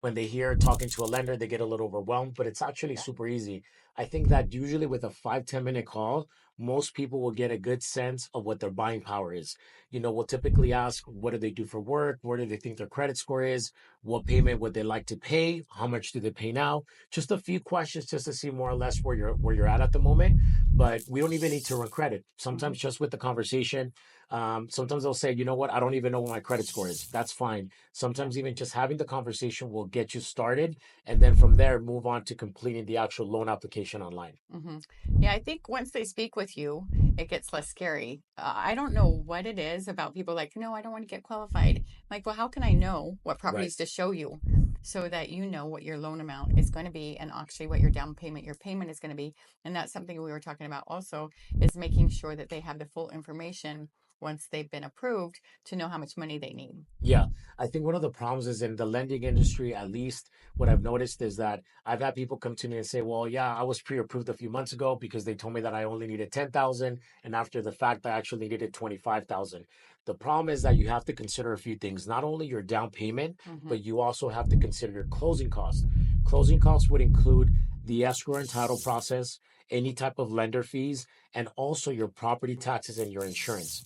when they hear talking to a lender, they get a little overwhelmed, but it's actually Yeah. super easy. I think that usually with a 5, 10 minute call, most people will get a good sense of what their buying power is. We'll typically ask, what do they do for work? Where do they think their credit score is? What payment would they like to pay? How much do they pay now? Just a few questions just to see more or less where you're at the moment. But we don't even need to run credit. Hmm. Sometimes just with the conversation, sometimes they'll say, you know what, I don't even know what my credit score is. That's fine. Yeah. Sometimes even just having the conversation will get you started, and then from there move on to completing the actual loan application online. Hmm. Yeah, I think once they speak with you, it gets less scary. I don't know what it is about people like, no, I don't want to get qualified. I'm like, well, how can I know what Right. properties to show you so that you know what your loan amount is going to be and actually what your down payment, your payment is going to be? And that's something we were talking about also is making sure that they have the full information once they've been approved to know how much money they need. Yeah, I think one of the problems is in the lending industry, at least what I've noticed is that I've had people come to me and say, well, yeah, I was pre-approved a few months ago because they told me that I only needed 10,000, and after the fact I actually needed 25,000. The problem is that you have to consider a few things, not only your down payment, Hmm. but you also have to consider your closing costs. Closing costs would include the escrow and title process, any type of lender fees, and also your property taxes and your insurance.